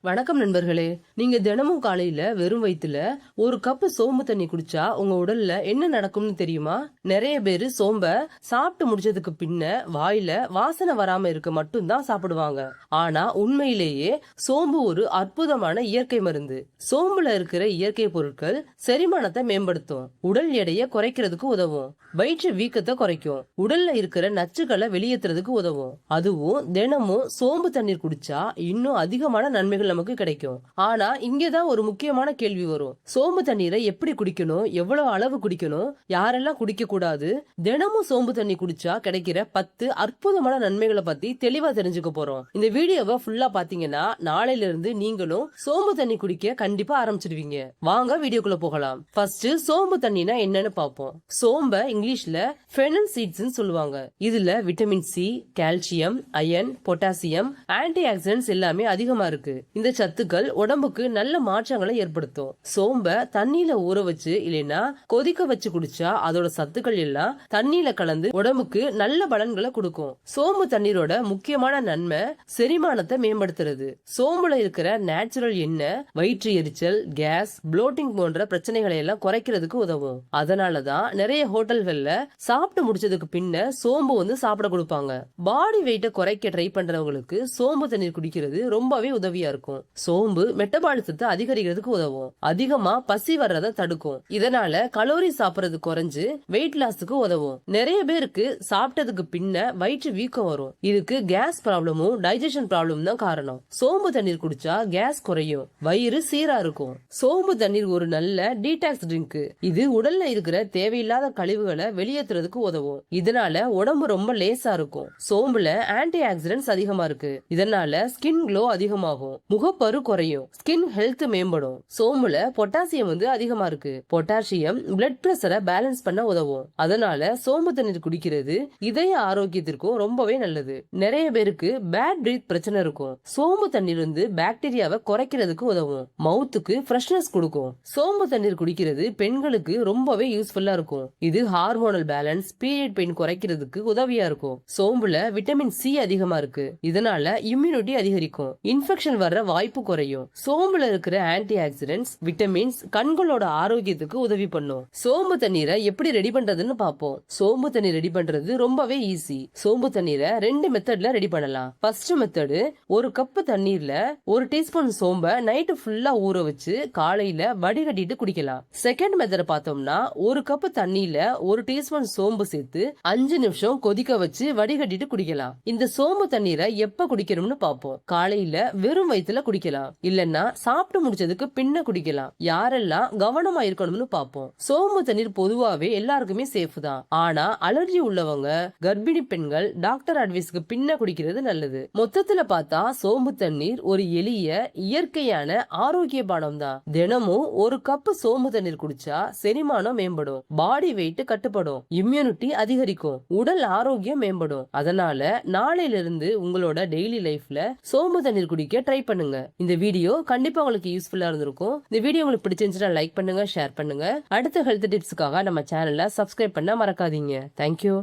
வணக்கம் நண்பர்களே. நீங்க தினமும் காலையில வெறும் வயித்துல ஒரு கப்பு சோம்பு தண்ணி குடிச்சா உங்க உடல்ல என்ன நடக்கும்னு தெரியுமா? நிறைய பேரு சோம்ப சாப்பிட்டு முடிச்சதுக்கு பின்ன வாயில வாசனை வராம இருக்க மட்டும்தான் சாப்பிடுவாங்க. ஆனா உண்மையிலேயே சோம்பு ஒரு அற்புதமான இயற்கை மருந்து. சோம்புல இருக்கிற இயற்கை பொருட்கள் செரிமானத்தை மேம்படுத்தும், உடல் எடையை குறைக்கிறதுக்கு உதவும், வயிற்று வீக்கத்தை குறைக்கும், உடல்ல இருக்கிற நச்சுக்களை வெளியேற்றுறதுக்கு உதவும். அதுவும் தினமும் சோம்பு தண்ணீர் குடிச்சா இன்னும் அதிகமான நன்மைகள் நமக்கு கிடைக்கும். ஆனா இங்கதான் ஒரு முக்கியமான கேள்வி வரும். சோம்பு தண்ணீரை எப்படி குடிக்கணும், எவ்வளவு அளவு குடிக்கணும், யாரெல்லாம் குடிக்க கூடாது, தினமும் சோம்பு தண்ணி குடிச்சா கிடைக்கிற 10 அற்புதமான நன்மைகளை பத்தி தெளிவா தெரிஞ்சுக்க போறோம். இந்த வீடியோவை ஃபுல்லா பாத்தீங்கன்னா நாளையில இருந்து நீங்களும் சோம்பு தண்ணி குடிக்க கண்டிப்பா ஆரம்பிச்சிடுவீங்க. வாங்க வீடியோக்குள்ள போகலாம். ஃபர்ஸ்ட் சோம்பு தண்ணினா என்னன்னு பாப்போம். சோம்ப இங்கிலீஷ்ல ஃபெனல் சீட்ஸ் சொல்லுவாங்க. இதுல vitamin C, calcium, iron, potassium, antioxidants எல்லாமே அதிகமா இருக்கு. இந்த சத்துக்கள் உடம்புக்கு நல்ல மாற்றங்களை ஏற்படுத்தும். சோம்ப தண்ணியில ஊற வச்சு இல்லைன்னா கொதிக்க வச்சு குடிச்சா அதோட சத்துக்கள் எல்லாம் தண்ணியில கலந்து உடம்புக்கு நல்ல பலன்களை கொடுக்கும். சோம்பு தண்ணீரோட முக்கியமான நன்மை செரிமானத்தை மேம்படுத்துறது. சோம்புல இருக்கிற நேச்சுரல் எண்ணெய் வயிற்று எரிச்சல், கேஸ், ப்ளோட்டிங் போன்ற பிரச்சனைகளை எல்லாம் குறைக்கிறதுக்கு உதவும். அதனாலதான் நிறைய ஹோட்டல்கள்ல சாப்பிட்டு முடிச்சதுக்கு பின்ன சோம்பு சாப்பிட கொடுப்பாங்க. பாடி வெயிட்ட குறைக்க ட்ரை பண்றவங்களுக்கு சோம்பு தண்ணீர் குடிக்கிறது ரொம்பவே உதவியா இருக்கும். சோம்பு மெட்டபாலிசத்தை அதிகரிக்கிறதுக்கு உதவும், அதிகமா பசி வர்றதை தடுக்கும். இதனால கலோரி சாப்பிடுறது குறைஞ்சு வெயிட் லாஸ்க்கு உதவும். நிறைய பேருக்கு சாப்பிட்டதுக்கு பின்ன வயிற்று வீக்கம் வரும். இதுக்கு கேஸ் ப்ராப்ளமும் டைஜஷன் ப்ராப்ளம் தான் காரணம். சோம்பு தண்ணீர் குடிச்சா கேஸ் குறையும், வயிறு சீரா இருக்கும். சோம்பு தண்ணீர் ஒரு நல்ல டீடாக்ஸ் ட்ரிங்க். இது உடல்ல இருக்கிற தேவையில்லாத கழிவுகளை வெளியேற்றுறதுக்கு உதவும். இதனால உடம்பு ரொம்ப லேசா இருக்கும். சோம்புல ஆன்டி ஆக்சிடென்ட்ஸ் அதிகமா இருக்கு. இதனால ஸ்கின் க்ளோ அதிகமாகும், முகப்பரு குறையும், ஸ்கின் ஹெல்த் மேம்படும். சோம்புல பொட்டாசியம் அதிகமா இருக்கு. பொட்டாசியம் பிளட் பிரஷரை பேலன்ஸ் பண்ண உதவும். அதனால சோம்பு தண்ணீர் குடிக்கிறது இதய ஆரோக்கியத்திற்கும் ரொம்பவே நல்லது. நிறைய பேருக்கு பேட் பிரீத் பிரச்சனை இருக்கும். சோம்பு தண்ணீர் பாக்டீரியாவை குறைக்கிறதுக்கு உதவும், மவுத்துக்கு ஃப்ரெஷ்னஸ் கொடுக்கும். சோம்பு தண்ணீர் குடிக்கிறது பெண்களுக்கு ரொம்பவே யூஸ்ஃபுல்லா இருக்கும். இது ஹார்மோனல் பேலன்ஸ், பீரியட் பெயின் குறைக்கிறதுக்கு உதவியா இருக்கும். சோம்புல விட்டமின் சி அதிகமா இருக்கு. இதனால இம்யூனிட்டி அதிகரிக்கும், இன்ஃபெக்ஷன் வர்ற வாய்ப்பு குறையும். சோம்புல இருக்கிற ஆன்டி ஆக்சிடென்ட்ஸ், விட்டமின்ஸ் கண்களோட ஆரோக்கியத்துக்கு உதவி பண்ணும். சோம்பு தண்ணீரை எப்படி ரெடி பண்றதுன்னு பாப்போம். சோம்பு தண்ணீர் ரெடி பண்றது ரொம்பவே ஈஸி. சோம்பு தண்ணீரை 2 மெத்தட்ல ரெடி பண்ணலாம். ஃபர்ஸ்ட் மெத்தடு, ஒரு கப் தண்ணீர்ல 1 டீஸ்பூன் சோம்ப நைட்டு ஃபுல்லா ஊற வச்சு காலையில வடிகட்டிட்டு குடிக்கலாம். செகண்ட் மெத்தட் பார்த்தோம்னா, 1 கப் தண்ணியில 1 டீஸ்பூன் சோம்பு சேர்த்து 5 நிமிஷம் கொதிக்க வச்சு வடிகட்டிட்டு குடிக்கலாம். இந்த சோம்பு தண்ணீரை எப்ப குடிக்கணும்னு பாப்போம். காலையில வெறும் வயிற்றுல குடிக்கலாம், இல்லன்னா சாப்பிட்டு முடிச்சதுக்கு பின்ன குடிக்கலாம். யாரெல்லாம் கவனமா இருக்கணும்னு பாப்போம். சோம்பு தண்ணீர் பொதுவாவே எல்லாருக்குமே சேஃப் தான். ஆனா அலர்ஜி உள்ளவங்க, கர்ப்பிணி பெண்கள் டாக்டர் அட்வைஸ்க்கு பின்ன குடிக்கிறது நல்லது. மொத்தத்துல பார்த்தா சோம்பு தண்ணீர் ஒரு எளிய இயற்கையான ஆரோக்கிய பானம் தான். தினமும் 1 கப் சோம்பு தண்ணீர் குடிச்சா செரிமானம் மேம்படும், பாடி வெயிட் கட்டுப்படும், இம்யூனிட்டி அதிகரிக்கும், உடல் ஆரோக்கியம் மேம்படும். அதனால நாளையில இருந்து உங்களோட டெய்லி லைஃப்ல சோம்பு தண்ணீர் குடிக்க ட்ரை பண்ணுங்க. இந்த வீடியோ கண்டிப்பா உங்களுக்கு யூஸ்ஃபுல்லா இருந்திருக்கும். இந்த வீடியோ உங்களுக்கு பிடிச்சிருந்துச்சுன்னா லைக் பண்ணுங்க, ஷேர் பண்ணுங்க. அடுத்த ஹெல்த் டிப்ஸ்க்காக நம்ம சேனலை சப்ஸ்கிரைப் பண்ண மறக்காதீங்க. தேங்க்யூ.